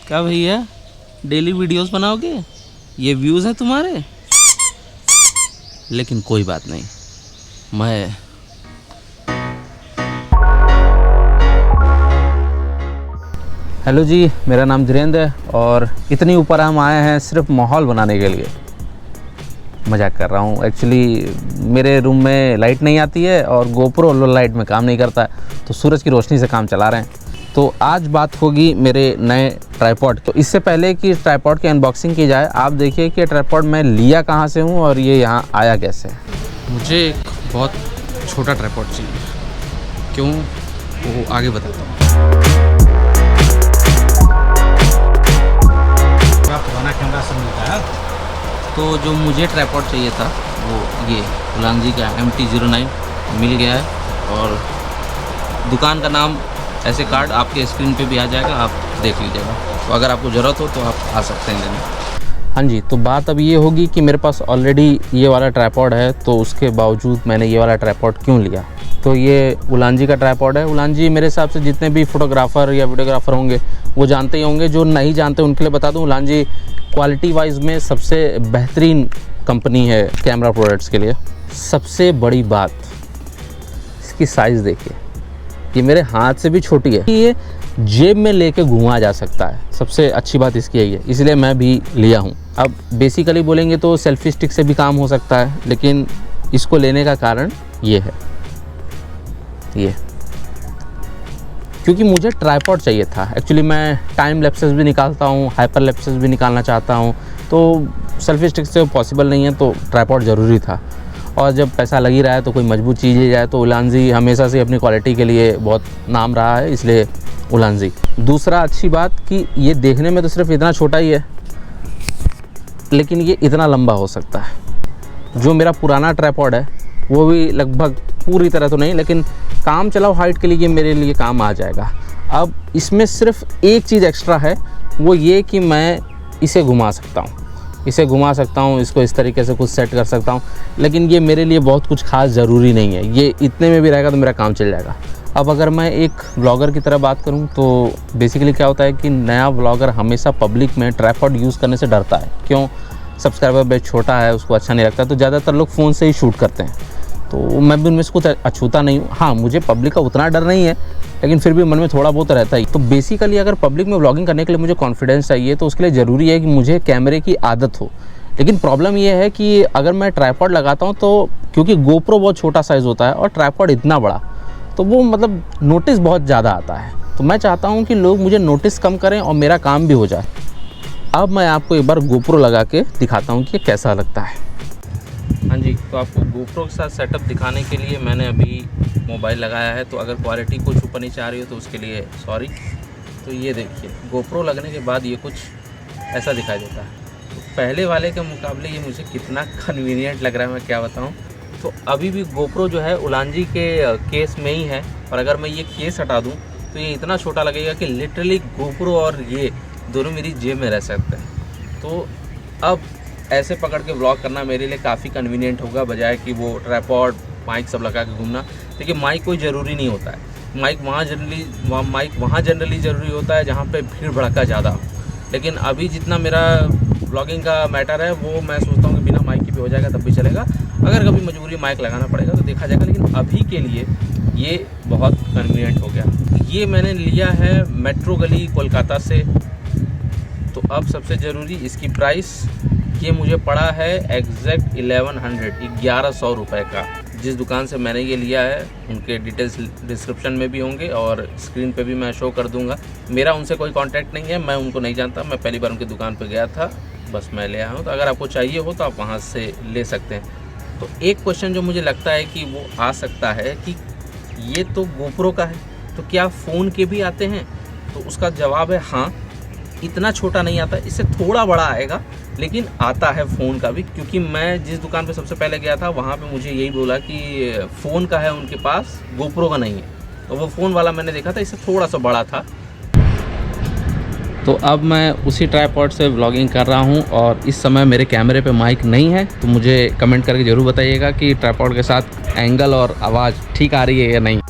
क्या भैया daily videos बनाओगे? ये व्यूज़ है तुम्हारे? लेकिन कोई बात नहीं, मैं हेलो जी, मेरा नाम धीरेन्द्र है और इतनी ऊपर हम आए हैं सिर्फ माहौल बनाने के लिए। मजाक कर रहा हूँ। एक्चुअली मेरे रूम में लाइट नहीं आती है और गोप्रो लो लाइट में काम नहीं करता है, तो सूरज की रोशनी से काम चला रहे हैं। तो आज बात होगी मेरे नए ट्राइपॉड। तो इससे पहले कि ट्राइपॉड की अनबॉक्सिंग की जाए, आप देखिए कि ट्राइपॉड मैं लिया कहाँ से हूँ और ये यहाँ आया कैसे। मुझे एक बहुत छोटा ट्राइपॉड चाहिए। क्यों, वो आगे बताता हूँ। पुराना कैमरा सब मिलता है। तो जो मुझे ट्राइपॉड चाहिए था वो ये उलांजी का MT-09 मिल गया है और दुकान का नाम ऐसे कार्ड आपके स्क्रीन पे भी आ जाएगा, आप देख लीजिएगा। तो अगर आपको ज़रूरत हो तो आप आ सकते हैं लेने। हाँ जी, तो बात अब ये होगी कि मेरे पास ऑलरेडी ये वाला ट्राइपॉड है, तो उसके बावजूद मैंने ये वाला ट्राइपॉड क्यों लिया। तो ये उलांजी का ट्राइपॉड है। उलांजी मेरे हिसाब से जितने भी फोटोग्राफ़र या वीडियोग्राफ़र होंगे वो जानते ही होंगे। जो नहीं जानते उनके लिए बता दूँ, उलांजी क्वालिटी वाइज में सबसे बेहतरीन कंपनी है कैमरा प्रोडक्ट्स के लिए। सबसे बड़ी बात, इसकी साइज़ देखिए, ये मेरे हाथ से भी छोटी है। ये जेब में लेके घुमा जा सकता है। सबसे अच्छी बात इसकी यही है, इसलिए मैं भी लिया हूँ। अब बेसिकली बोलेंगे तो सेल्फी स्टिक से भी काम हो सकता है, लेकिन इसको लेने का कारण ये है, ये क्योंकि मुझे ट्राइपॉड चाहिए था। एक्चुअली मैं टाइम लैप्सेस भी निकालता हूँ, हाइपर लैप्सेस भी निकालना चाहता हूँ, तो सेल्फी स्टिक से पॉसिबल नहीं है, तो ट्राइपॉड ज़रूरी था। और जब पैसा लग ही रहा है तो कोई मजबूत चीज़ ही जाए, तो उलांजी हमेशा से अपनी क्वालिटी के लिए बहुत नाम रहा है, इसलिए उलांजी। दूसरा अच्छी बात कि ये देखने में तो सिर्फ इतना छोटा ही है, लेकिन ये इतना लंबा हो सकता है। जो मेरा पुराना ट्राइपॉड है वो भी लगभग पूरी तरह तो नहीं, लेकिन काम चलाओ हाइट के लिए मेरे लिए काम आ जाएगा। अब इसमें सिर्फ एक चीज़ एक्स्ट्रा है, वो ये कि मैं इसे घुमा सकता हूँ, इसको इस तरीके से कुछ सेट कर सकता हूँ, लेकिन ये मेरे लिए बहुत कुछ खास ज़रूरी नहीं है। ये इतने में भी रहेगा तो मेरा काम चल जाएगा। अब अगर मैं एक व्लॉगर की तरह बात करूँ तो बेसिकली क्या होता है कि नया व्लॉगर हमेशा पब्लिक में ट्राइपॉड यूज़ करने से डरता है। क्यों? सब्सक्राइबर बेस छोटा है, उसको अच्छा नहीं लगता, तो ज़्यादातर लोग फ़ोन से ही शूट करते हैं। तो मैं भी उनमें से कुछ अछूता नहीं हूँ। हाँ, मुझे पब्लिक का उतना डर नहीं है, लेकिन फिर भी मन में थोड़ा बहुत रहता ही। तो बेसिकली अगर पब्लिक में व्लॉगिंग करने के लिए मुझे कॉन्फिडेंस चाहिए, तो उसके लिए ज़रूरी है कि मुझे कैमरे की आदत हो। लेकिन प्रॉब्लम ये है कि अगर मैं ट्राइपॉड लगाता हूँ तो क्योंकि गोप्रो बहुत छोटा साइज़ होता है और ट्राइपॉड इतना बड़ा, तो वो मतलब नोटिस बहुत ज़्यादा आता है। तो मैं चाहता हूँ कि लोग मुझे नोटिस कम करें और मेरा काम भी हो जाए। अब मैं आपको एक बार गोप्रो लगा के दिखाता हूँ कि कैसा लगता है। हाँ जी, तो आपको गोप्रो के साथ सेटअप दिखाने के लिए मैंने अभी मोबाइल लगाया है, तो अगर क्वालिटी कुछ ऊपर नीचे आ रही हो तो उसके लिए सॉरी। तो ये देखिए, गोप्रो लगने के बाद ये कुछ ऐसा दिखाई देता है। तो पहले वाले के मुकाबले ये मुझे कितना कन्वीनियंट लग रहा है, मैं क्या बताऊँ। तो अभी भी गोप्रो जो है उलांजी के केस में ही है, और अगर मैं ये केस हटा दूँ तो ये इतना छोटा लगेगा कि लिटरली गोप्रो और ये दोनों मेरी जेब में रह सकते हैं। तो अब ऐसे पकड़ के व्लॉग करना मेरे लिए काफ़ी कन्वीनियंट होगा, बजाय कि वो ट्राइपॉड माइक सब लगा के घूमना। देखिए, माइक कोई ज़रूरी नहीं होता है। माइक वहाँ जनरली ज़रूरी होता है जहाँ पे भीड़ भड़का ज़्यादा हो। लेकिन अभी जितना मेरा व्लॉगिंग का मैटर है, वो मैं सोचता हूँ कि बिना माइक के भी हो जाएगा, तब भी चलेगा। अगर कभी मजबूरी माइक लगाना पड़ेगा तो देखा जाएगा, लेकिन अभी के लिए ये बहुत कन्वीनियंट हो गया। ये मैंने लिया है मेट्रो गली कोलकाता से। तो अब सबसे ज़रूरी इसकी प्राइस, ये मुझे पड़ा है एग्जैक्ट 1100 रुपये का। जिस दुकान से मैंने ये लिया है उनके डिटेल्स डिस्क्रिप्शन में भी होंगे और स्क्रीन पे भी मैं शो कर दूंगा। मेरा उनसे कोई कांटेक्ट नहीं है, मैं उनको नहीं जानता, मैं पहली बार उनकी दुकान पे गया था, बस मैं ले आया हूँ। तो अगर आपको चाहिए हो तो आप वहाँ से ले सकते हैं। तो एक क्वेश्चन जो मुझे लगता है कि वो आ सकता है कि ये तो गोप्रो का है, तो क्या फ़ोन के भी आते हैं? तो उसका जवाब है हाँ, इतना छोटा नहीं आता, इससे थोड़ा बड़ा आएगा, लेकिन आता है फ़ोन का भी। क्योंकि मैं जिस दुकान पे सबसे पहले गया था वहाँ पे मुझे यही बोला कि फ़ोन का है उनके पास, गोप्रो का नहीं है। तो वो फ़ोन वाला मैंने देखा था, इससे थोड़ा सा बड़ा था। तो अब मैं उसी ट्राइपॉड से व्लॉगिंग कर रहा हूँ और इस समय मेरे कैमरे पे माइक नहीं है। तो मुझे कमेंट करके ज़रूर बताइएगा कि ट्राइपॉड के साथ एंगल और आवाज़ ठीक आ रही है या नहीं।